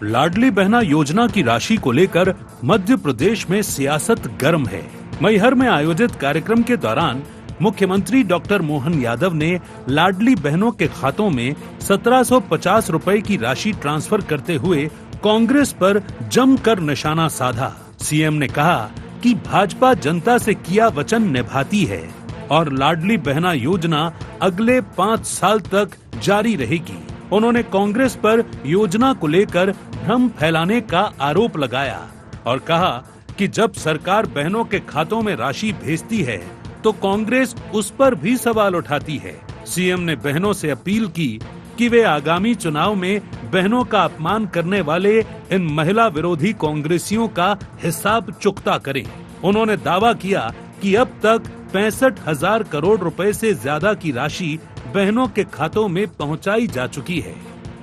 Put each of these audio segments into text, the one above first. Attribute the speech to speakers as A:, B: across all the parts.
A: लाडली बहना योजना की राशि को लेकर मध्य प्रदेश में सियासत गर्म है। मैहर में आयोजित कार्यक्रम के दौरान मुख्यमंत्री डॉक्टर मोहन यादव ने लाडली बहनों के खातों में 1750 रुपए की राशि ट्रांसफर करते हुए कांग्रेस पर जमकर निशाना साधा। सीएम ने कहा कि भाजपा जनता से किया वचन निभाती है और लाडली बहना योजना अगले 5 साल तक जारी रहेगी। उन्होंने कांग्रेस पर योजना को लेकर भ्रम फैलाने का आरोप लगाया और कहा कि जब सरकार बहनों के खातों में राशि भेजती है तो कांग्रेस उस पर भी सवाल उठाती है। सीएम ने बहनों से अपील की कि वे आगामी चुनाव में बहनों का अपमान करने वाले इन महिला विरोधी कांग्रेसियों का हिसाब चुकता करें। उन्होंने दावा किया कि अब तक 65,000 करोड़ रुपए से ज्यादा की राशि बहनों के खातों में पहुंचाई जा चुकी है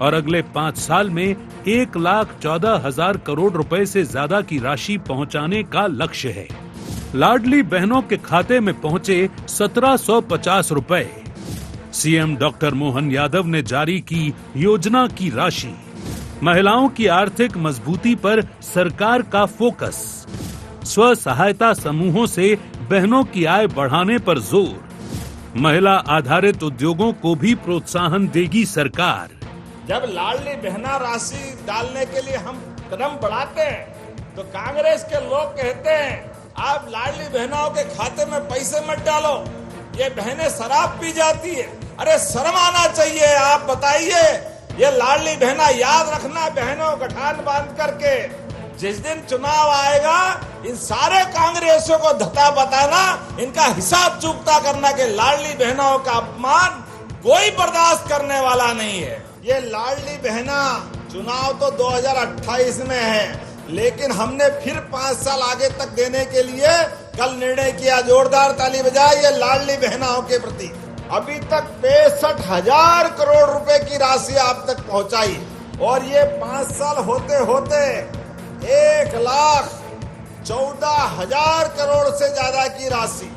A: और अगले 5 साल में 1,14,000 करोड़ रुपए से ज्यादा की राशि पहुंचाने का लक्ष्य है। लाडली बहनों के खाते में पहुंचे 1750 रुपए। सीएम डॉक्टर मोहन यादव ने जारी की योजना की राशि। महिलाओं की आर्थिक मजबूती पर सरकार का फोकस। स्व सहायता समूहों से बहनों की आय बढ़ाने पर जोर। महिला आधारित उद्योगों को भी प्रोत्साहन देगी सरकार।
B: जब लाडली बहना राशि डालने के लिए हम कदम बढ़ाते हैं तो कांग्रेस के लोग कहते हैं आप लाडली बहनाओं के खाते में पैसे मत डालो, ये बहनें शराब पी जाती है। अरे शर्म आना चाहिए। आप बताइए, ये लाडली बहना याद रखना, बहनों गठान बांध करके जिस दिन चुनाव आएगा इन सारे कांग्रेसियों को धता बताना, इनका हिसाब चुकता करना कि लाडली बहनों का अपमान कोई बर्दाश्त करने वाला नहीं है। ये लाडली बहना चुनाव तो 2028 में है, लेकिन हमने फिर 5 साल आगे तक देने के लिए कल निर्णय किया। जोरदार ताली बजाए ये लाडली बहनाओं के प्रति। अभी तक 65,000 करोड़ रुपए की राशि आप तक पहुंचाई और ये 5 साल होते होते 1,14,000 करोड़ से ज्यादा की राशि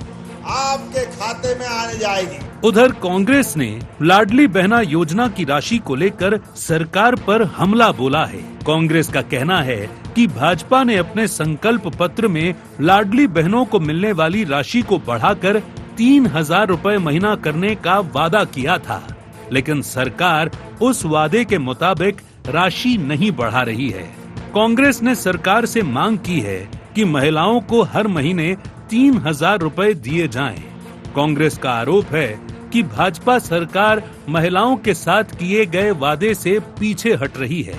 B: आपके खाते में आने जाएगी।
A: उधर कांग्रेस ने लाडली बहना योजना की राशि को लेकर सरकार पर हमला बोला है। कांग्रेस का कहना है कि भाजपा ने अपने संकल्प पत्र में लाडली बहनों को मिलने वाली राशि को बढ़ाकर 3,000 रुपए महीना करने का वादा किया था, लेकिन सरकार उस वादे के मुताबिक राशि नहीं बढ़ा रही है। कांग्रेस ने सरकार से मांग की है कि महिलाओं को हर महीने 3,000 रुपए दिए जाएं। कांग्रेस का आरोप है कि भाजपा सरकार महिलाओं के साथ किए गए वादे से पीछे हट रही है।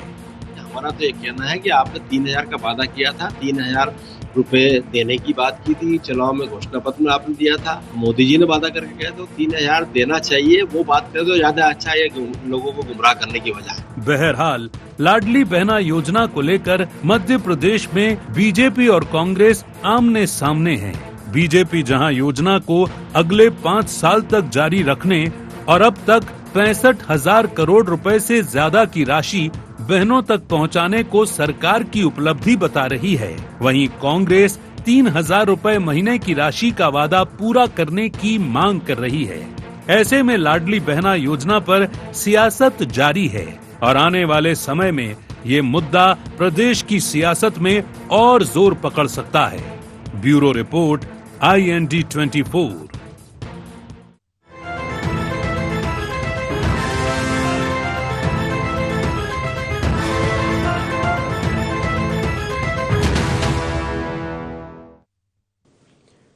C: हमारा तो ये कहना है कि आपने 3,000 का वादा किया था, 3,000 रुपए देने की बात की थी, चुनाव में घोषणा पत्र में आपने दिया था, मोदी जी ने वादा करके गए तो 3,000 देना चाहिए। वो बात कर दो, ज्यादा अच्छा है लोगों को गुमराह करने की बजाय।
A: बहरहाल लाडली बहना योजना को लेकर मध्य प्रदेश में बीजेपी और कांग्रेस आमने सामने हैं। बीजेपी जहां योजना को अगले 5 साल तक जारी रखने और अब तक 65,000 करोड़ रुपए से ज्यादा की राशि बहनों तक पहुंचाने को सरकार की उपलब्धि बता रही है, वहीं कांग्रेस 3,000 रुपए महीने की राशि का वादा पूरा करने की मांग कर रही है। ऐसे में लाडली बहना योजना पर सियासत जारी है और आने वाले समय में ये मुद्दा प्रदेश की सियासत में और जोर पकड़ सकता है। Bureau report, IND 24।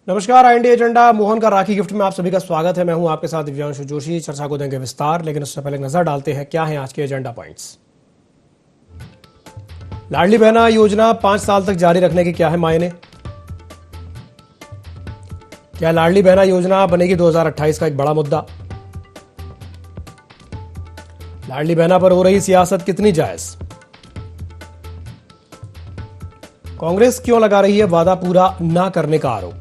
D: नमस्कार, IND एजेंडा मोहन का राखी गिफ्ट में आप सभी का स्वागत है। मैं हूं आपके साथ दिव्यांशु जोशी। चर्चा को देंगे विस्तार, लेकिन उससे पहले नजर डालते हैं क्या है आज के एजेंडा पॉइंट्स। लाडली बहना योजना 5 साल तक जारी रखने के क्या है मायने? क्या लाडली बहना योजना बनेगी 2028 का एक बड़ा मुद्दा? लाडली बहना पर हो रही सियासत कितनी जायज? कांग्रेस क्यों लगा रही है वादा पूरा न करने का आरोप?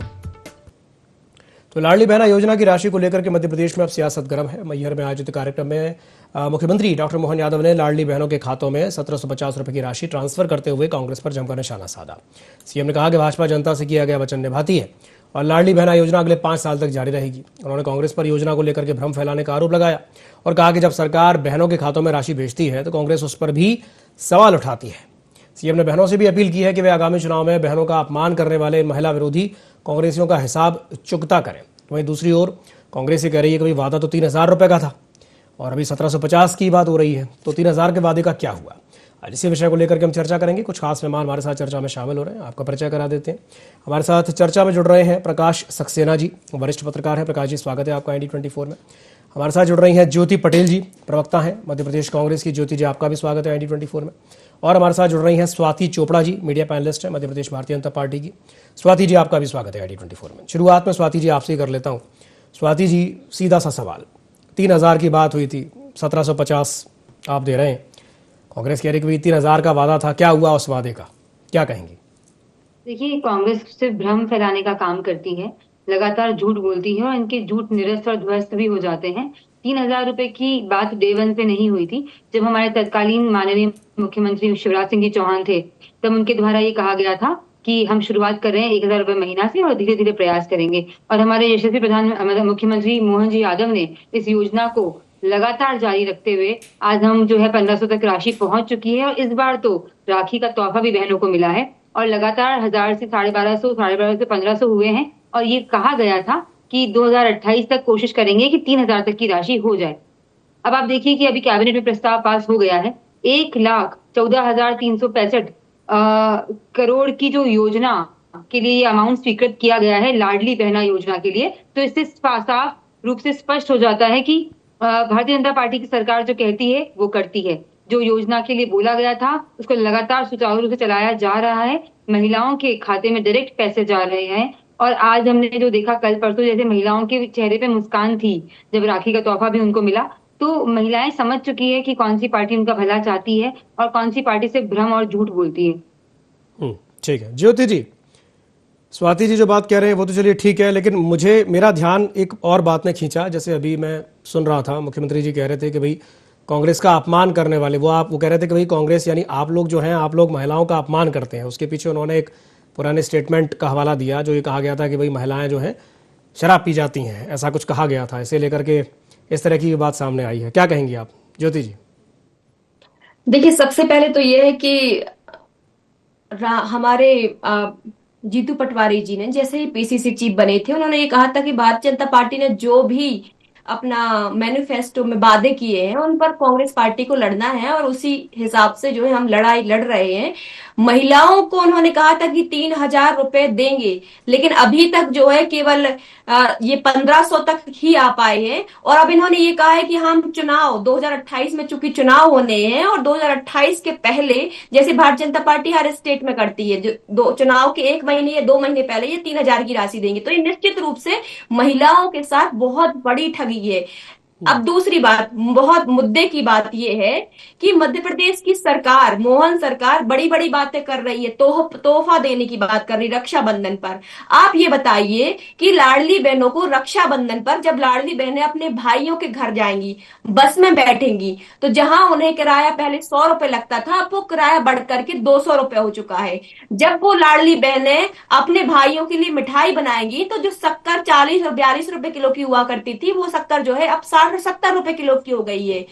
D: तो लाडली बहना योजना की राशि को लेकर के मध्य प्रदेश में अब सियासत गर्म है। मैहर में आयोजित कार्यक्रम में मुख्यमंत्री डॉक्टर मोहन यादव ने लाडली बहनों के खातों में 1750 रुपए की राशि ट्रांसफर करते हुए कांग्रेस पर जमकर निशाना साधा। सीएम ने कहा कि भाजपा जनता से किया गया वचन निभाती है और लाडली बहना योजना अगले 5 साल तक जारी रहेगी। उन्होंने कांग्रेस पर योजना को लेकर के भ्रम फैलाने का आरोप लगाया और कहा कि जब सरकार बहनों के खातों में राशि भेजती है तो कांग्रेस उस पर भी सवाल उठाती है। सीएम ने बहनों से भी अपील की है कि वे आगामी चुनाव में बहनों का अपमान करने वाले महिला विरोधी कांग्रेसियों का हिसाब चुकता करें। वहीं दूसरी ओर कांग्रेस ये कह रही है कि भाई वादा तो 3,000 रुपए का था और अभी 1750 की बात हो रही है, तो 3,000 के वादे का क्या हुआ? आज इसी विषय को लेकर के हम चर्चा करेंगे। कुछ खास मेहमान हमारे साथ चर्चा में शामिल हो रहे हैं, आपका परिचय करा देते हैं। हमारे साथ चर्चा में जुड़ रहे हैं प्रकाश सक्सेना जी, वरिष्ठ पत्रकार हैं। प्रकाश जी, स्वागत है आपका IND24 में। हमारे साथ जुड़ रही हैं ज्योति पटेल जी, प्रवक्ता हैं मध्य प्रदेश कांग्रेस की। ज्योति जी, आपका भी स्वागत है IND24 में। और हमारे साथ जुड़ रही हैं स्वाति चोपड़ा जी, मीडिया पैनलिस्ट है मध्य प्रदेश भारतीय जनता पार्टी की। स्वाति जी, आपका भी स्वागत है IND24 में। शुरुआत में स्वाति जी आपसे ही कर लेता हूँ। स्वाति जी, सीधा सा सवाल, 3,000 की बात हुई थी, 1750 आप दे रहे हैं, कांग्रेस कह रही कि 3,000 का वादा था, क्या हुआ उस वादे का, क्या कहेंगी?
E: देखिए, कांग्रेस सिर्फ भ्रम फैलाने का काम करती है, लगातार झूठ बोलती है और इनके झूठ निरस्त और ध्वस्त भी हो जाते हैं। 3,000 रुपए की बात डे वन पे नहीं हुई थी। जब हमारे तत्कालीन माननीय मुख्यमंत्री शिवराज सिंह जी चौहान थे, तब उनके द्वारा ये कहा गया था कि हम शुरुआत कर रहे हैं 1,000 रुपए महीना से और धीरे धीरे प्रयास करेंगे। और हमारे यशस्वी मुख्यमंत्री मोहन जी यादव ने इस योजना को लगातार जारी रखते हुए आज हम जो है 1,500 तक राशि पहुंच चुकी है। और इस बार तो राखी का तोहफा भी बहनों को मिला है और लगातार 1,000 से 1,250 से 1,500 हुए हैं। और ये कहा गया था कि 2028 तक कोशिश करेंगे कि 3,000 तक की राशि हो जाए। अब आप देखिए कि अभी कैबिनेट में प्रस्ताव पास हो गया है, 1,14,365 करोड़ की जो योजना के लिए ये अमाउंट स्वीकृत किया गया है लाडली बहना योजना के लिए। तो इससे साफ रूप से स्पष्ट हो जाता है कि भारतीय जनता पार्टी की सरकार जो कहती है वो करती है। जो योजना के लिए बोला गया था उसको लगातार सुचारू रूप से चलाया जा रहा है। महिलाओं के खाते में डायरेक्ट पैसे जा रहे हैं। और आज हमने जो देखा कल परसों, जैसे महिलाओं के चेहरे पे मुस्कान थी जब राखी का तोहफा भी उनको मिला, तो महिलाएं समझ चुकी है कि कौन सी पार्टी उनका भला चाहती है और कौन सी पार्टी से भ्रम और झूठ बोलती है।
D: ठीक है ज्योति जी, स्वाति जी जो बात कह रहे हैं वो तो चलिए ठीक है, लेकिन मेरा ध्यान एक और बात ने खींचा। जैसे अभी मैं सुन रहा था, मुख्यमंत्री जी कह रहे थे कि भाई कांग्रेस का अपमान करने वाले वो कह रहे थे कि भाई कांग्रेस यानी आप लोग जो हैं, आप लोग महिलाओं का अपमान करते हैं। उसके पीछे उन्होंने एक पुराने स्टेटमेंट का हवाला दिया जो ये कहा गया था कि भाई महिलाएं जो हैं शराब पी जाती हैं, ऐसा कुछ कहा गया था। इसे लेकर के इस तरह की बात सामने आई है, क्या कहेंगी आप ज्योति जी?
F: देखिए, सबसे पहले तो ये है कि हमारे जीतू पटवारी जी ने जैसे ही पीसीसी चीफ बने थे, उन्होंने ये कहा था कि भारतीय जनता पार्टी ने जो भी अपना मैनिफेस्टो में वादे किए हैं उन पर कांग्रेस पार्टी को लड़ना है और उसी हिसाब से जो है हम लड़ाई लड़ रहे हैं। महिलाओं को उन्होंने कहा था कि 3,000 रुपए देंगे, लेकिन अभी तक जो है केवल ये 1,500 तक ही आ पाए हैं। और अब इन्होंने ये कहा है कि हम चुनाव 2028 में, चूंकि चुनाव होने हैं और 2028 के पहले, जैसे भारतीय जनता पार्टी हर स्टेट में करती है, जो चुनाव के 1 महीने या 2 महीने पहले ये 3,000 की राशि देंगे। तो ये निश्चित रूप से महिलाओं के साथ बहुत बड़ी ठगी है। अब दूसरी बात, बहुत मुद्दे की बात यह है कि मध्य प्रदेश की सरकार, मोहन सरकार बड़ी बड़ी बातें कर रही है, तोहफा देने की बात कर रही रक्षाबंधन पर। आप ये बताइए कि लाडली बहनों को रक्षाबंधन पर जब लाडली बहनें अपने भाइयों के घर जाएंगी, बस में बैठेंगी, तो जहां उन्हें किराया पहले 100 रुपए लगता था, अब वो किराया बढ़ करके 200 रुपए हो चुका है। जब वो लाडली बहनें अपने भाइयों के लिए मिठाई बनाएंगी तो जो शक्कर 40 और 42 रुपए किलो की हुआ करती थी, वो शक्कर जो है अब 60-70 रुपए किलो की हो गई है।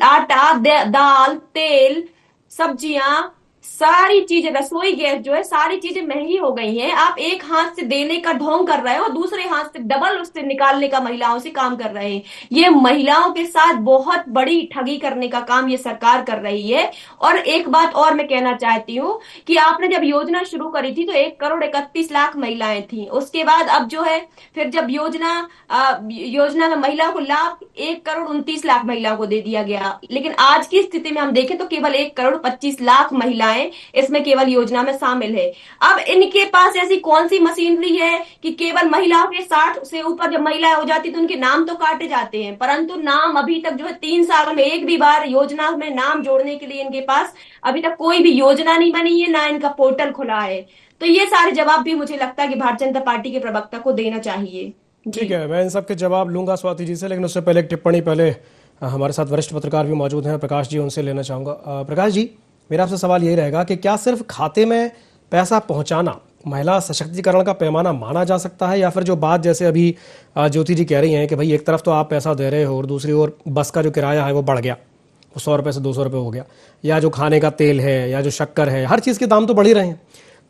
F: आटा, दाल, तेल, सब्जियां, सारी चीजें, रसोई गैस जो है, सारी चीजें महंगी हो गई हैं। आप एक हाथ से देने का ढोंग कर रहे हो और दूसरे हाथ से डबल उससे निकालने का महिलाओं से काम कर रहे हैं। ये महिलाओं के साथ बहुत बड़ी ठगी करने का काम ये सरकार कर रही है। और एक बात और मैं कहना चाहती हूँ कि आपने जब योजना शुरू करी थी तो 1,31,00,000 महिलाएं थी। उसके बाद अब जो है फिर जब योजना में महिलाओं को लाभ 1,29,00,000 महिलाओं को दे दिया गया। लेकिन आज की स्थिति में हम देखें तो केवल 1,25,00,000 महिलाएं इसमें केवल योजना में शामिल है। अब इनके पास ऐसी कौन सी मशीनरी है कि केवल महिलाओं के 60 से ऊपर जब महिलाएं हो जाती तो उनके नाम तो काटे जाते हैं, परंतु नाम अभी तक जो है 3 साल में एक भी बार योजना में नाम जोड़ने के लिए इनके पास अभी तक कोई भी योजना नहीं बनी है, ना इनका पोर्टल खुला है। तो ये सारे जवाब भी मुझे लगता है कि भारतीय जनता पार्टी के प्रवक्ता को देना चाहिए।
D: ठीक है, मैं इन सबके जवाब लूंगा स्वाति जी से, लेकिन उससे पहले एक टिप्पणी, पहले हमारे साथ वरिष्ठ पत्रकार भी मौजूद हैं, प्रकाश जी, उनसे लेना चाहूंगा। प्रकाश जी, मेरा आपसे सवाल यही रहेगा कि क्या सिर्फ खाते में पैसा पहुंचाना महिला सशक्तिकरण का पैमाना माना जा सकता है, या फिर जो बात जैसे अभी ज्योति जी कह रही हैं कि भाई एक तरफ तो आप पैसा दे रहे हो और दूसरी ओर बस का जो किराया है वो बढ़ गया, वो 100 रुपये से 200 रुपये हो गया, या जो खाने का तेल है या जो शक्कर है, हर चीज़ के दाम तो बढ़ ही रहे हैं।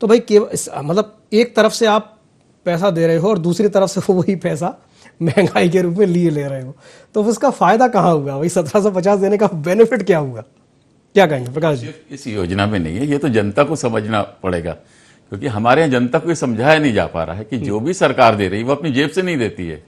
D: तो भाई मतलब एक तरफ से आप पैसा दे रहे हो और दूसरी तरफ से वही पैसा महंगाई के रूप में ले रहे हो, तो उसका फायदा कहाँ हुआ भाई? 1750 देने का बेनिफिट क्या हुआ? क्या कहेंगे प्रकाश जी?
G: इस योजना में नहीं है, ये तो जनता को समझना पड़ेगा, क्योंकि हमारे यहाँ जनता को ये समझाया नहीं जा पा रहा है कि जो भी सरकार दे रही है वो अपनी जेब से नहीं देती है,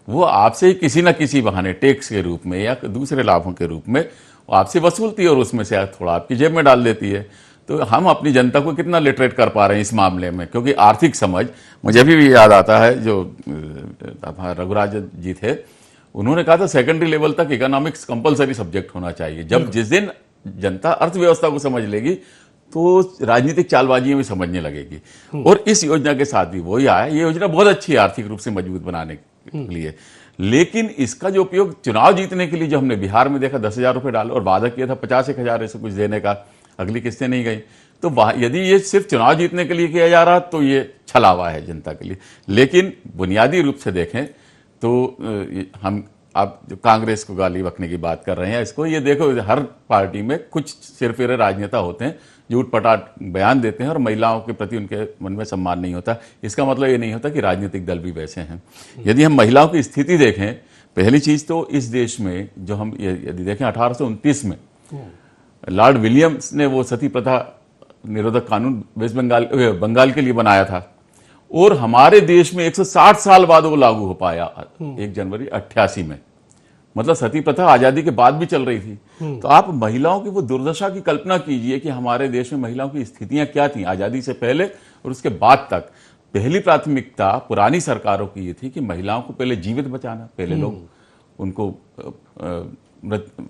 G: वो आपसे ही किसी ना किसी बहाने टैक्स के रूप में या दूसरे लाभों के रूप में वो आपसे वसूलती है और उसमें से थोड़ा आपकी जेब में डाल देती है। तो हम अपनी जनता को कितना लिटरेट कर पा रहे हैं इस मामले में? क्योंकि आर्थिक समझ, मुझे भी याद आता है जो रघुराज जी थे, उन्होंने कहा था सेकेंडरी लेवल तक इकोनॉमिक्स कंपलसरी सब्जेक्ट होना चाहिए। जब जिस दिन जनता अर्थव्यवस्था को समझ लेगी तो राजनीतिक चालबाजियां भी समझने लगेगी। और इस योजना के साथ भी वही आया। ये योजना बहुत अच्छी है आर्थिक रूप से मजबूत बनाने के लिए, लेकिन इसका जो उपयोग चुनाव जीतने के लिए जो हमने बिहार में देखा, 10,000 रुपये डाले और वादा किया था 50,000 ऐसे कुछ देने का, अगली किस्तें नहीं गई। तो यदि ये सिर्फ चुनाव जीतने के लिए किया जा रहा तो ये छलावा है जनता के लिए। लेकिन बुनियादी रूप से देखें तो हम आप जो कांग्रेस को गाली बकने की बात कर रहे हैं, इसको ये देखो, हर पार्टी में कुछ सिरफिरे राजनेता होते हैं जो उठपटाट बयान देते हैं और महिलाओं के प्रति उनके मन में सम्मान नहीं होता। इसका मतलब ये नहीं होता कि राजनीतिक दल भी वैसे हैं। यदि हम महिलाओं की स्थिति देखें, पहली चीज तो इस देश में जो हम यदि देखें 1829 में लॉर्ड विलियम्स ने वो सती प्रथा निरोधक कानून वेस्ट बंगाल के लिए बनाया था, और हमारे देश में 160 साल बाद वो लागू हो पाया 1 जनवरी 88 में। मतलब सती प्रथा आजादी के बाद भी चल रही थी। तो आप महिलाओं की वो दुर्दशा की कल्पना कीजिए कि हमारे देश में महिलाओं की स्थितियां क्या थी आजादी से पहले और उसके बाद तक। पहली प्राथमिकता पुरानी सरकारों की ये थी कि महिलाओं को पहले जीवित बचाना। पहले लोग उनको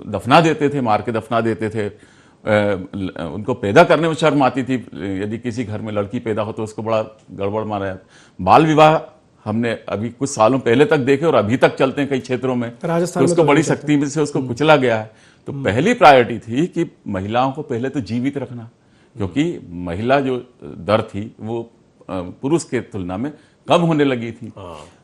G: दफना देते थे, मार के दफना देते थे। उनको पैदा करने में शर्म आती थी। यदि किसी घर में लड़की पैदा हो तो उसको बड़ा गड़बड़ माना। बाल विवाह हमने अभी कुछ सालों पहले तक देखे और अभी तक चलते हैं कई क्षेत्रों में, तो उसको बड़ी सख्ती से उसको कुचला गया है। तो पहली प्रायोरिटी थी कि महिलाओं को पहले तो जीवित रखना, क्योंकि महिला जो दर थी वो पुरुष के तुलना में कम होने लगी थी।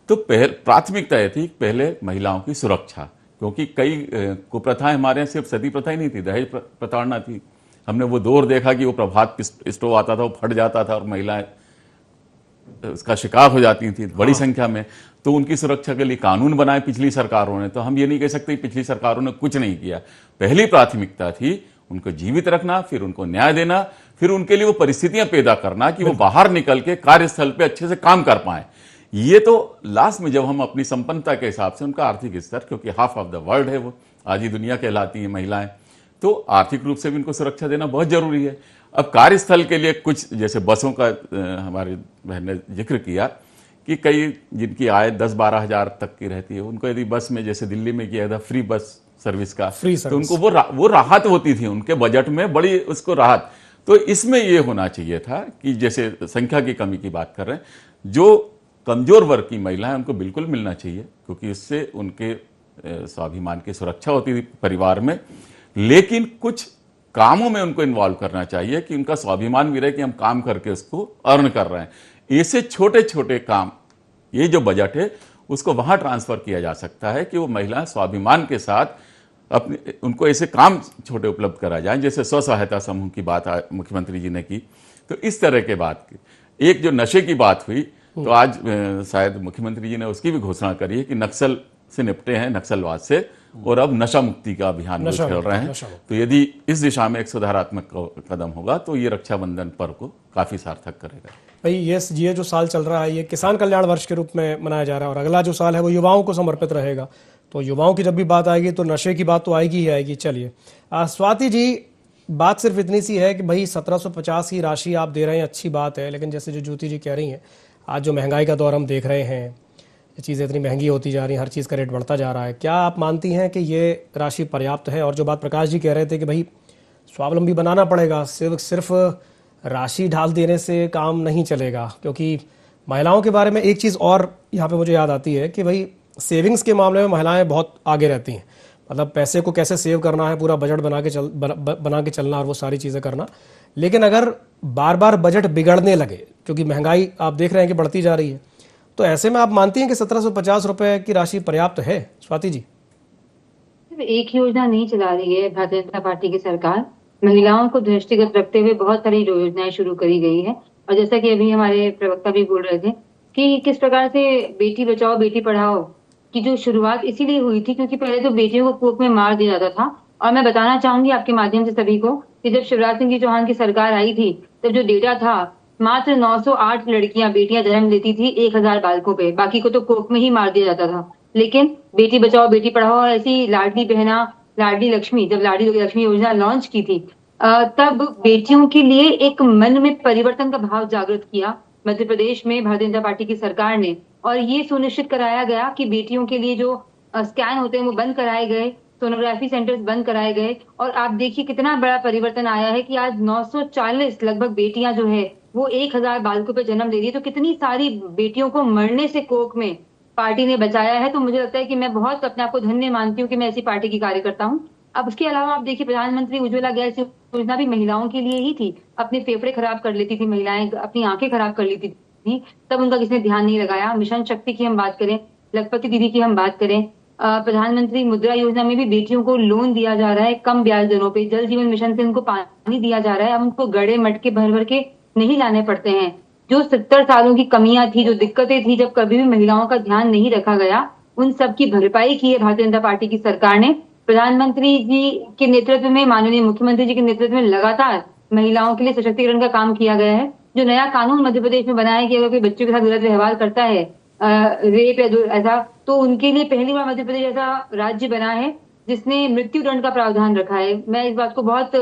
G: तो प्राथमिकता यह थी पहले महिलाओं की सुरक्षा, क्योंकि कई कुप्रथाएं हमारे यहाँ सिर्फ सती प्रथा ही नहीं थी, दहेज प्रताड़ना थी। हमने वो दौर देखा कि वो प्रभात स्टोव आता था, वो फट जाता था और महिलाएं उसका शिकार हो जाती थी बड़ी संख्या में। तो उनकी सुरक्षा के लिए कानून बनाए पिछली सरकारों ने। तो हम ये नहीं कह सकते पिछली सरकारों ने कुछ नहीं किया। पहली प्राथमिकता थी उनको जीवित रखना, फिर उनको न्याय देना, फिर उनके लिए वो परिस्थितियां पैदा करना कि वो बाहर निकल के कार्यस्थल पे अच्छे से काम कर पाए। ये तो लास्ट में जब हम अपनी संपन्नता के हिसाब से उनका आर्थिक स्तर, क्योंकि हाफ ऑफ द वर्ल्ड है वो, आधी दुनिया कहलाती है महिलाएं, तो आर्थिक रूप से भी उनको सुरक्षा देना बहुत जरूरी है। अब कार्यस्थल के लिए कुछ जैसे बसों का हमारी बहन ने जिक्र किया कि कई जिनकी आय 10-12 हजार तक की रहती है, उनको यदि बस में जैसे दिल्ली में किया था फ्री बस सर्विस का, तो उनको वो राहत होती थी उनके बजट में, बड़ी उसको राहत। तो इसमें ये होना चाहिए था कि जैसे संख्या की कमी की बात कर रहे हैं, जो कमजोर वर्ग की महिला है उनको बिल्कुल मिलना चाहिए, क्योंकि इससे उनके स्वाभिमान की सुरक्षा होती थी परिवार में। लेकिन कुछ कामों में उनको इन्वॉल्व करना चाहिए कि उनका स्वाभिमान भी रहे कि हम काम करके उसको अर्न कर रहे हैं। ऐसे छोटे छोटे काम, ये जो बजट है उसको वहां ट्रांसफर किया जा सकता है कि वो महिला स्वाभिमान के साथ अपने उनको ऐसे काम छोटे उपलब्ध करा जाए, जैसे स्व सहायता समूह की बात मुख्यमंत्री जी ने की। तो इस तरह के बात की। एक जो नशे की बात हुई, तो आज शायद मुख्यमंत्री जी ने उसकी भी घोषणा करी है कि नक्सल से निपटे हैं, नक्सलवाद से, और अब नशा मुक्ति का अभियान चल रहे हैं। तो यदि इस दिशा में एक सुधारात्मक कदम होगा तो ये रक्षाबंधन पर्व को काफी सार्थक करेगा।
D: भाई ये जो साल चल रहा है ये किसान कल्याण वर्ष के रूप में मनाया जा रहा है, और अगला जो साल है वो युवाओं को समर्पित रहेगा। तो युवाओं की जब भी बात आएगी तो नशे की बात तो आएगी ही आएगी। चलिए स्वाति जी, बात सिर्फ इतनी सी है कि भाई 1750 की राशि आप दे रहे हैं, अच्छी बात है, लेकिन जैसे जो ज्योति जी कह रही हैं, आज जो महंगाई का दौर हम देख रहे हैं, ये चीज़ें इतनी महंगी होती जा रही हैं, हर चीज़ का रेट बढ़ता जा रहा है, क्या आप मानती हैं कि ये राशि पर्याप्त है? और जो बात प्रकाश जी कह रहे थे कि भाई स्वावलंबी बनाना पड़ेगा, सिर्फ राशि ढाल देने से काम नहीं चलेगा, क्योंकि महिलाओं के बारे में एक चीज़ और यहाँ पे मुझे याद आती है कि भाई सेविंग्स के मामले में महिलाएं बहुत आगे रहती हैं। मतलब पैसे को कैसे सेव करना है, पूरा बजट बना के चलना और वो सारी चीज़ें करना। लेकिन अगर बार बार बजट बिगड़ने लगे, क्योंकि महंगाई आप देख रहे हैं कि बढ़ती जा रही है, तो ऐसे में आप मानती हैं कि 1750 रुपए की राशि पर्याप्त है? स्वाति जी।
E: एक योजना नहीं चला रही है भारतीय जनता पार्टी की सरकार। महिलाओं को दृष्टिगत रखते हुए बहुत सारी योजनाएं शुरू करी गई है। और जैसा कि अभी हमारे प्रवक्ता भी बोल रहे थे कि किस प्रकार से बेटी बचाओ बेटी पढ़ाओ की जो शुरुआत इसीलिए हुई थी क्योंकि पहले तो बेटियों को कुएं में मार दिया जाता था। और मैं बताना चाहूंगी आपके माध्यम से सभी को कि जब शिवराज सिंह चौहान की सरकार आई थी तब जो डेटा था, मात्र 908 लड़कियां बेटियां जन्म लेती थी 1000 बालकों पे, बाकी को तो कोख में ही मार दिया जाता था। लेकिन बेटी बचाओ बेटी पढ़ाओ और ऐसी लाडली बहना लाडली लक्ष्मी, जब लाडली लक्ष्मी योजना लॉन्च की थी तब बेटियों के लिए एक मन में परिवर्तन का भाव जागृत किया मध्य प्रदेश में भारतीय जनता पार्टी की सरकार ने। और ये सुनिश्चित कराया गया कि बेटियों के लिए जो स्कैन होते हैं वो बंद कराए गए, सोनोग्राफी सेंटर्स बंद कराए गए। और आप देखिए कितना बड़ा परिवर्तन आया है कि आज 940 लगभग बेटियां जो है वो 1000 बालकों पे जन्म ले रही है। तो कितनी सारी बेटियों को मरने से कोख में पार्टी ने बचाया है। तो मुझे लगता है कि मैं बहुत अपने आप को धन्य मानती हूँ कि मैं ऐसी पार्टी की कार्यकर्ता हूँ। अब उसके अलावा आप देखिए प्रधानमंत्री उज्ज्वला गैस योजना भी महिलाओं के लिए ही थी। अपने फेफड़े खराब कर लेती थी महिलाएं, अपनी आंखें खराब कर लेती थी, तब उनका किसी ने ध्यान नहीं लगाया। मिशन शक्ति की हम बात करें, लखपति दीदी की हम बात करें, प्रधानमंत्री मुद्रा योजना में भी बेटियों को लोन दिया जा रहा है कम ब्याज दरों पे। जल जीवन मिशन से उनको पानी दिया जा रहा है, अब उनको गड़े मटके भर भर के नहीं लाने पड़ते हैं। जो 70 सालों की कमियां थी, जो दिक्कतें थी, जब कभी भी महिलाओं का ध्यान नहीं रखा गया, उन सब की भरपाई की है भारतीय जनता पार्टी की सरकार ने। प्रधानमंत्री जी के नेतृत्व में, माननीय मुख्यमंत्री जी के नेतृत्व में लगातार महिलाओं के लिए सशक्तिकरण का काम किया गया है। जो नया कानून मध्य प्रदेश में बना है कि अगर कोई बच्चों के साथ गलत व्यवहार करता है, रेप या ऐसा, तो उनके लिए पहली बार मध्य प्रदेश ऐसा राज्य बना है जिसने मृत्यु दंड का प्रावधान रखा है। मैं इस बात को बहुत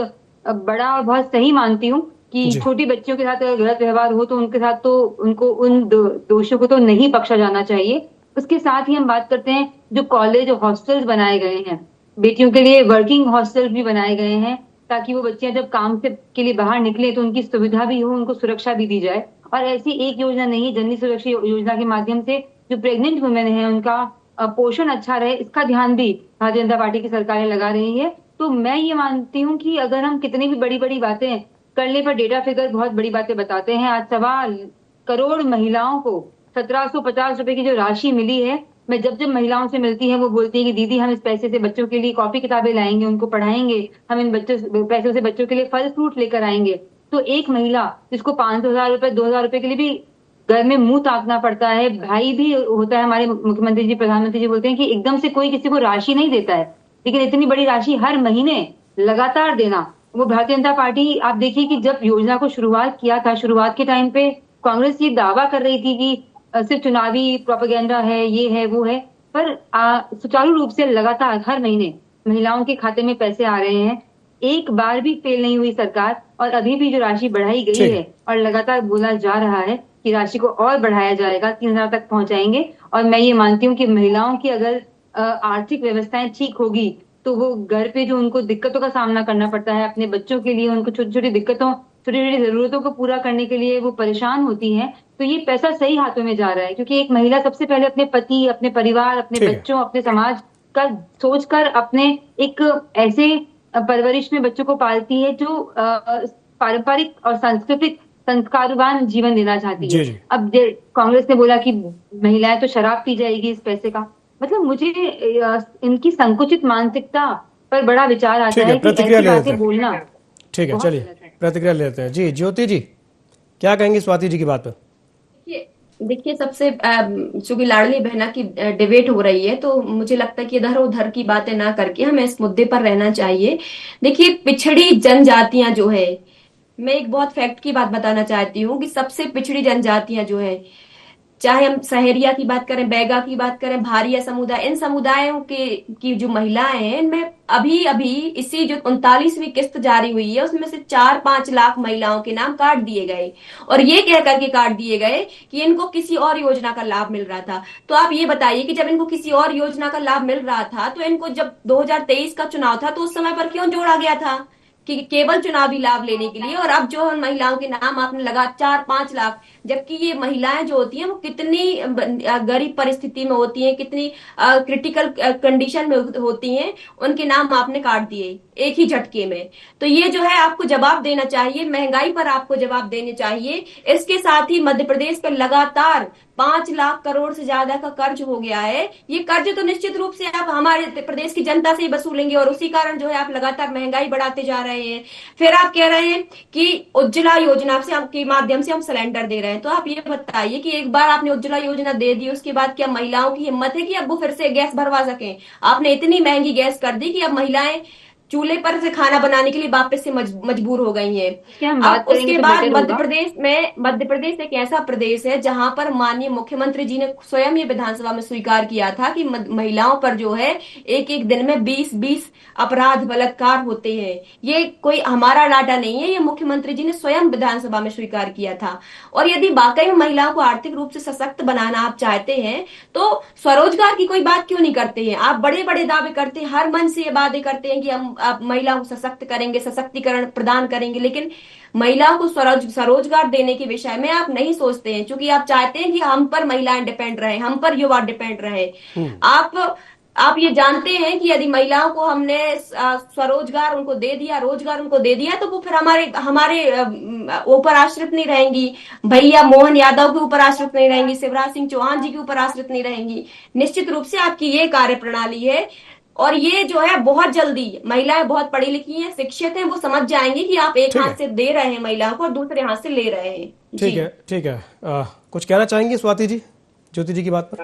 E: बड़ा और बहुत सही मानती हूँ कि छोटी बच्चियों के साथ अगर गलत व्यवहार हो तो उनके साथ तो उनको उन दोषियों को तो नहीं बख्शा जाना चाहिए। उसके साथ ही हम बात करते हैं जो कॉलेज और हॉस्टल्स बनाए गए हैं, बेटियों के लिए वर्किंग हॉस्टल्स भी बनाए गए हैं ताकि वो बच्चियां जब काम से के लिए बाहर निकले तो उनकी सुविधा भी हो, उनको सुरक्षा भी दी जाए। और ऐसी एक योजना नहीं, जननी सुरक्षा योजना के माध्यम से जो प्रेग्नेंट वुमेन है उनका पोषण अच्छा रहे, इसका ध्यान भी भारतीय जनता पार्टी की सरकारें लगा रही है। तो मैं ये मानती हूँ कि अगर हम कितनी भी बड़ी बड़ी बातें करने पर डेटा फिगर बहुत बड़ी बातें बताते हैं। आज 1.25 करोड़ महिलाओं को 1750 रुपए की जो राशि मिली है, मैं जब जब महिलाओं से मिलती है वो बोलती है कि दीदी हम इस पैसे से बच्चों के लिए कॉपी किताबें लाएंगे, उनको पढ़ाएंगे, हम इन पैसों से बच्चों के लिए फल फ्रूट लेकर आएंगे। तो एक महिला जिसको 500,000 रुपए 2,000 रुपए के लिए भी घर में मुंह ताकना पड़ता है, भाई भी होता है, हमारे मुख्यमंत्री जी प्रधानमंत्री जी बोलते हैं कि एकदम से कोई किसी को राशि नहीं देता है, लेकिन इतनी बड़ी राशि हर महीने लगातार देना, वो भारतीय जनता पार्टी, आप देखिए कि जब योजना को शुरुआत किया था, शुरुआत के टाइम पे कांग्रेस ये दावा कर रही थी कि सिर्फ चुनावी प्रोपेगेंडा है, ये है वो है, पर सुचारू रूप से लगातार हर महीने महिलाओं के खाते में पैसे आ रहे हैं। एक बार भी फेल नहीं हुई सरकार। और अभी भी जो राशि बढ़ाई गई है और लगातार बोला जा रहा है कि राशि को और बढ़ाया जाएगा, 3,000 तक पहुंचाएंगे। और मैं ये मानती हूँ कि महिलाओं की अगर आर्थिक व्यवस्थाएं ठीक होगी तो वो घर पे जो उनको दिक्कतों का सामना करना पड़ता है, अपने बच्चों के लिए उनको छोटी छोटी दिक्कतों, छोटी छोटी जरूरतों को पूरा करने के लिए वो परेशान होती हैं, तो ये पैसा सही हाथों में जा रहा है। क्योंकि एक महिला सबसे पहले अपने पति, अपने परिवार, अपने बच्चों, अपने समाज का सोचकर अपने एक ऐसे परवरिश में बच्चों को पालती है जो पारंपरिक और सांस्कृतिक संस्कारवान जीवन देना चाहती है। अब कांग्रेस ने बोला कि महिलाएं तो शराब पी जाएगी इस पैसे का, मतलब मुझे इनकी संकुचित मानसिकता पर बड़ा विचार आता है कि ऐसी बातें बोलना।
D: ठीक है, चलिए प्रतिक्रिया लेते हैं। जी ज्योति जी, क्या कहेंगे स्वाति जी की बात पर?
F: देखिए सबसे चूंकि लाडली बहना की डिबेट हो रही है तो मुझे लगता है कि इधर उधर की बातें ना करके हमें इस मुद्दे पर रहना चाहिए। देखिए पिछड़ी जनजातियां जो है, मैं एक बहुत फैक्ट की बात बताना चाहती हूँ कि सबसे पिछड़ी जनजातियां जो है, चाहे हम सहरिया की बात करें, बैगा की बात करें, भारिया समुदाय, इन समुदायों की जो महिलाएं हैं, इनमें अभी अभी इसी जो 39वीं किस्त जारी हुई है उसमें से 4-5 लाख महिलाओं के नाम काट दिए गए और ये कह करके काट दिए गए कि इनको किसी और योजना का लाभ मिल रहा था। तो आप ये बताइए कि जब इनको किसी और योजना का लाभ मिल रहा था तो इनको जब 2023 का चुनाव था तो उस समय पर क्यों जोड़ा गया था? कि केवल चुनावी लाभ लेने के लिए। और अब जो महिलाओं के नाम आपने लगा 4-5 लाख, जबकि ये महिलाएं जो होती हैं वो कितनी गरीब परिस्थिति में होती हैं, कितनी क्रिटिकल कंडीशन में होती हैं, उनके नाम आपने काट दिए एक ही झटके में। तो ये जो है आपको जवाब देना चाहिए, महंगाई पर आपको जवाब देने चाहिए। इसके साथ ही मध्य प्रदेश पर लगातार 5 लाख करोड़ से ज्यादा का कर्ज हो गया है। ये कर्ज तो निश्चित रूप से आप हमारे प्रदेश की जनता से ही वसूलेंगे और उसी कारण जो है आप लगातार महंगाई बढ़ाते जा रहे हैं। फिर आप कह रहे हैं कि उज्ज्वला योजना के माध्यम से हम सिलेंडर दे रहे हैं। तो आप ये बताइए कि एक बार आपने उज्ज्वला योजना दे दी, उसके बाद क्या महिलाओं की हिम्मत है कि अब वो फिर से गैस भरवा सकें? आपने इतनी महंगी गैस कर दी कि अब महिलाएं चूल्हे पर से खाना बनाने के लिए वापस से मजबूर हो गई हैं। अब उसके बाद मध्य प्रदेश एक ऐसा प्रदेश है जहां पर माननीय मुख्यमंत्री जी ने स्वयं ये विधानसभा में स्वीकार किया था कि महिलाओं पर जो है एक एक दिन में 20-20 अपराध बलात्कार होते हैं। ये कोई हमारा डाटा नहीं है, ये मुख्यमंत्री जी ने स्वयं विधानसभा में स्वीकार किया था। और यदि वाकई में महिलाओं को आर्थिक रूप से सशक्त बनाना आप चाहते हैं तो स्वरोजगार की कोई बात क्यों नहीं करते हैं? आप बड़े बड़े दावे करते हैं, हर मन से ये वादे करते हैं कि हम आप महिलाओं को सशक्त करेंगे, सशक्तिकरण प्रदान करेंगे, लेकिन महिलाओं को स्वरोजगार देने के विषय में आप नहीं सोचते हैं, क्योंकि आप चाहते हैं कि हम पर महिलाएं डिपेंड रहे, हम पर युवा डिपेंड रहे। आप ये जानते हैं कि यदि महिलाओं को हमने स्वरोजगार उनको दे दिया, रोजगार उनको दे दिया, तो वो फिर हमारे ऊपर आश्रित नहीं रहेंगी, भैया मोहन यादव के ऊपर आश्रित नहीं रहेंगी, शिवराज सिंह चौहान जी के ऊपर आश्रित नहीं रहेंगी। निश्चित रूप से आपकी ये कार्य प्रणाली है और ये जो है बहुत जल्दी, महिलाएं बहुत पढ़ी लिखी हैं, शिक्षित हैं, वो समझ जाएंगी कि आप एक हाथ से दे रहे हैं महिलाओं को और दूसरे हाथ से ले रहे हैं।
D: ठीक है। कुछ कहना चाहेंगे स्वाति जी, ज्योति जी की बात पर?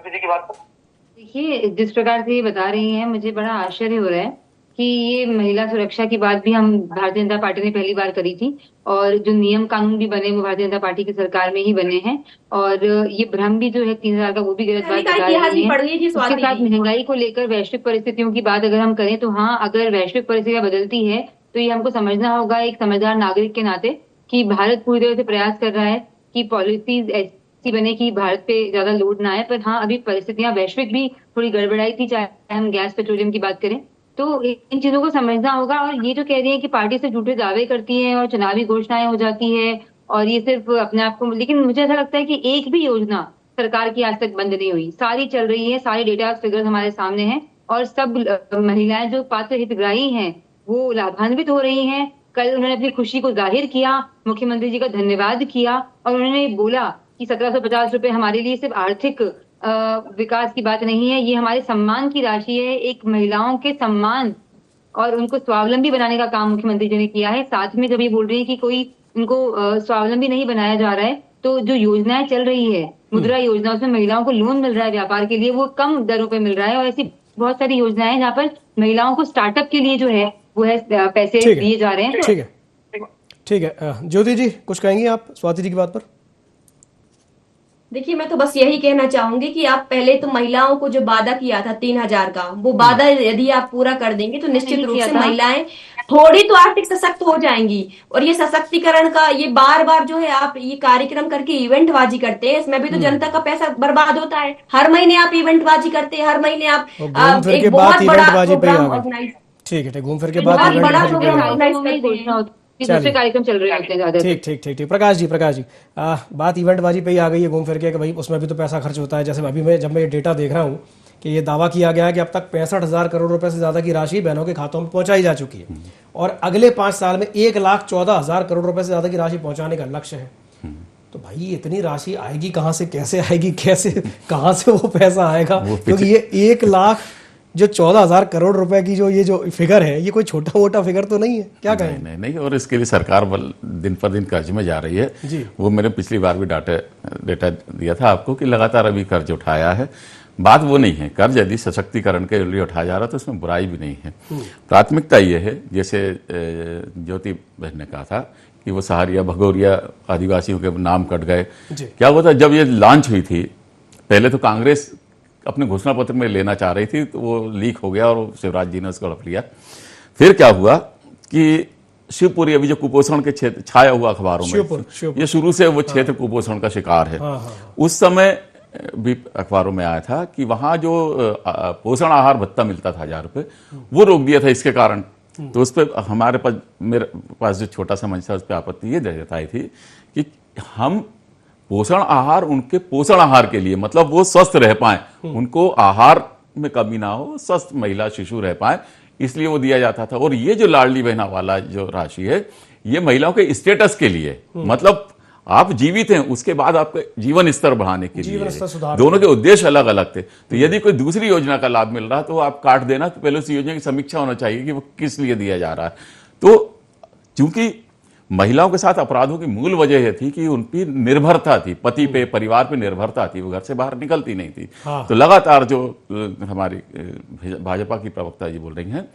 E: देखिए, जिस प्रकार से ये बता रही हैं, मुझे बड़ा आश्चर्य हो रहा है कि ये महिला सुरक्षा की बात भी हम भारतीय जनता पार्टी ने पहली बार करी थी और जो नियम कानून भी बने वो भारतीय जनता पार्टी की सरकार में ही बने हैं। और ये भ्रम भी जो है 3000 का, वो भी गलत बात बता रही है। उसके साथ महंगाई को लेकर वैश्विक परिस्थितियों की बात अगर हम करें तो हाँ, अगर वैश्विक परिस्थितियां बदलती है तो ये हमको समझना होगा एक समझदार नागरिक के नाते कि भारत पूरी तरह से प्रयास कर रहा है कि पॉलिसीज ऐसी बने कि भारत पे ज्यादा लोड ना आए। पर हाँ, अभी परिस्थितियां वैश्विक भी थोड़ी गड़बड़ाई थी, चाहे हम गैस पेट्रोलियम की बात करें, तो इन चीजों को समझना होगा। और ये जो कह रही है कि पार्टी से झूठे दावे करती है और चुनावी घोषणाएं हो जाती है और ये सिर्फ अपने आप को, लेकिन मुझे ऐसा लगता है कि एक भी योजना सरकार की आज तक बंद नहीं हुई, सारी चल रही है, सारी डेटा फिगर्स हमारे सामने हैं और सब महिलाएं जो पात्र हितग्राही हैं वो लाभान्वित हो रही हैं। कल उन्होंने अपनी खुशी को जाहिर किया, मुख्यमंत्री जी का धन्यवाद किया और उन्होंने बोला कि 1750 रुपए हमारे लिए सिर्फ आर्थिक विकास की बात नहीं है, ये हमारे सम्मान की राशि है। एक महिलाओं के सम्मान और उनको स्वावलंबी बनाने का काम मुख्यमंत्री जी ने किया है। साथ में जब ये बोल रही है कि कोई इनको स्वावलंबी नहीं बनाया जा रहा है, तो जो योजनाएं चल रही है, मुद्रा योजना, उसमें महिलाओं को लोन मिल रहा है व्यापार के लिए, वो कम दरों पे मिल रहा है। और ऐसी बहुत सारी योजनाएं जहाँ पर महिलाओं को स्टार्टअप के लिए जो है वो है पैसे दिए जा रहे हैं।
D: ठीक है। ज्योति जी कुछ कहेंगी आप स्वाति जी की बात पर?
F: देखिए, मैं तो बस यही कहना चाहूंगी कि आप पहले तो महिलाओं को जो वादा किया था 3000 का, वो वादा यदि आप पूरा कर देंगे तो निश्चित रूप से महिलाएं थोड़ी तो आर्थिक सशक्त हो जाएंगी। और ये सशक्तिकरण का ये बार बार जो है आप ये कार्यक्रम करके इवेंट बाजी करते हैं, इसमें भी तो जनता का पैसा बर्बाद होता है। हर महीने आप इवेंट बाजी करते हैं, हर महीने आप एक बहुत बड़ा प्रोग्राम ऑर्गेनाइज,
D: ठीक है, घूम फिर के बाद
F: बड़ा प्रोग्राम ऑर्गेनाइज करते हैं,
E: दूसरे कार्यक्रम चल रहे होते हैं ज्यादा।
D: ठीक। प्रकाश जी बात इवेंट बाजी पे ही आ गई है घूम फिर के कि भाई उसमें भी तो पैसा खर्च होता है। जैसे अभी जब मैं ये डेटा देख रहा हूँ कि ये दावा किया गया है कि अब तक 65,000 करोड़ रुपए से ज्यादा की राशि बहनों के खातों में पहुंचाई जा चुकी है और अगले 5 साल में 1,14,000 करोड़ रुपए से ज्यादा की राशि पहुंचाने का लक्ष्य है। तो भाई इतनी राशि आएगी कहाँ से, कैसे आएगी, कहाँ से वो पैसा आएगा? क्योंकि ये 1,14,000 करोड़ रुपए की जो ये जो फिगर है, ये कोई छोटा मोटा फिगर तो नहीं है, क्या कहें?
G: नहीं। और इसके लिए सरकार दिन पर दिन कर्ज में जा रही है जी। वो मैंने पिछली बार भी डेटा दिया था आपको कि लगातार अभी कर्ज उठाया है। बात वो नहीं है, कर्ज यदि सशक्तिकरण के लिए उठाया जा रहा है तो उसमें बुराई भी नहीं है। प्राथमिकता ये है, जैसे ज्योति बहन ने कहा था कि वो सहारिया भगोरिया आदिवासियों के नाम कट गए। क्या हुआ था जब ये लॉन्च हुई थी, पहले तो कांग्रेस अपने घोषणा पत्र में लेना चाह रही थी, तो वो लीक हो गया और शिवराज जी ने उसको हड़प लिया। फिर क्या हुआ कि शिवपुरी अभी जो कुपोषण के क्षेत्र छाया हुआ अखबारों में, ये शुरू से वो क्षेत्र कुपोषण का शिकार है। उस समय भी अखबारों में आया था कि वहां जो पोषण आहार भत्ता मिलता था 1000 रुपए, वो रोक दिया था इसके कारण तो उस पर हमारे पास, मेरे पास जो छोटा सा मंच था, उस पर आपत्ति ये जताई थी कि हम पोषण आहार उनके पोषण आहार के लिए, मतलब वो स्वस्थ रह पाए, उनको आहार में कमी ना हो, स्वस्थ महिला शिशु रह पाए, इसलिए वो दिया जाता था। और ये जो लाडली बहना वाला जो राशि है, ये महिलाओं के स्टेटस के लिए, मतलब आप जीवित हैं उसके बाद आपका जीवन स्तर बढ़ाने के लिए, दोनों के उद्देश्य अलग अलग थे। तो यदि कोई दूसरी योजना का लाभ मिल रहा है तो आप काट देना, तो पहले उस योजना की समीक्षा होना चाहिए कि वो किस लिए दिया जा रहा है। तो चूंकि महिलाओं के साथ अपराधों की मूल वजह यह थी कि उनकी निर्भरता थी, पति पे, परिवार पे निर्भरता थी, वो घर से बाहर निकलती नहीं थी। तो लगातार जो हमारी भाजपा की प्रवक्ता जी बोल रही हैं,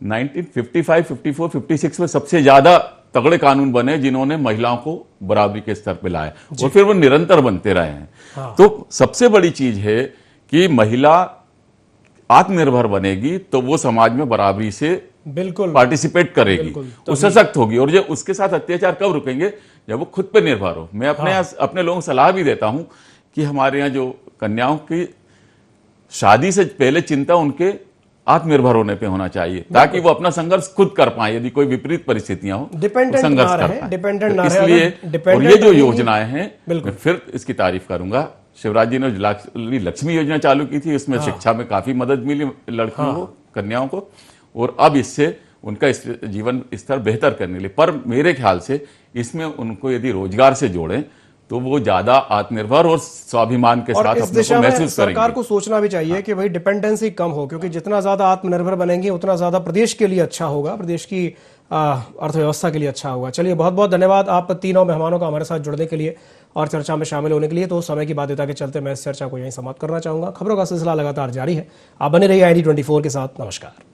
G: 1955, 54, 56 में सबसे ज्यादा तगड़े कानून बने जिन्होंने महिलाओं को बराबरी के स्तर पे लाया, और फिर वो निरंतर बनते रहे हैं। तो सबसे बड़ी चीज है कि महिला आत्मनिर्भर बनेगी तो वो समाज में बराबरी से
D: बिल्कुल
G: पार्टिसिपेट करेगी, वो सशक्त होगी। और जो उसके साथ अत्याचार कब रुकेंगे, जब वो खुद पे निर्भर हो। मैं अपने लोगों को सलाह भी देता हूं कि हमारे यहाँ जो कन्याओं की शादी से पहले चिंता उनके आत्मनिर्भर होने पे होना चाहिए, ताकि वो अपना संघर्ष खुद कर पाए, यदि कोई विपरीत परिस्थितियां हो,
D: डिपेंडेंट
G: संघर्ष
D: ना
G: कर
D: रहे,
G: पाए।
D: डिपेंडेंट ना
G: इसलिए
D: रहे,
G: और ये जो योजनाएं हैं,
D: बिल्कुल।
G: मैं फिर इसकी तारीफ करूंगा। शिवराज जी ने लक्ष्मी योजना चालू की थी, उसमें शिक्षा में काफी मदद मिली लड़कियों को, कन्याओं को, और अब इससे उनका जीवन स्तर बेहतर करने के लिए। पर मेरे ख्याल से इसमें उनको यदि रोजगार से जोड़ें तो वो ज्यादा आत्मनिर्भर और स्वाभिमान के साथ अपने को महसूस करेंगे।
D: सरकार को सोचना भी चाहिए कि भाई डिपेंडेंसी कम हो, क्योंकि जितना ज्यादा आत्मनिर्भर बनेंगे उतना ज्यादा प्रदेश के लिए अच्छा होगा, प्रदेश की अर्थव्यवस्था के लिए अच्छा होगा। चलिए, बहुत बहुत धन्यवाद आप तीनों मेहमानों का हमारे साथ जुड़ने के लिए और चर्चा में शामिल होने के लिए। तो समय की बाध्यता के चलते मैं इस चर्चा को यहीं समाप्त करना चाहूंगा। खबरों का सिलसिला लगातार जारी है, आप बने रहिए ID24 के साथ। नमस्कार।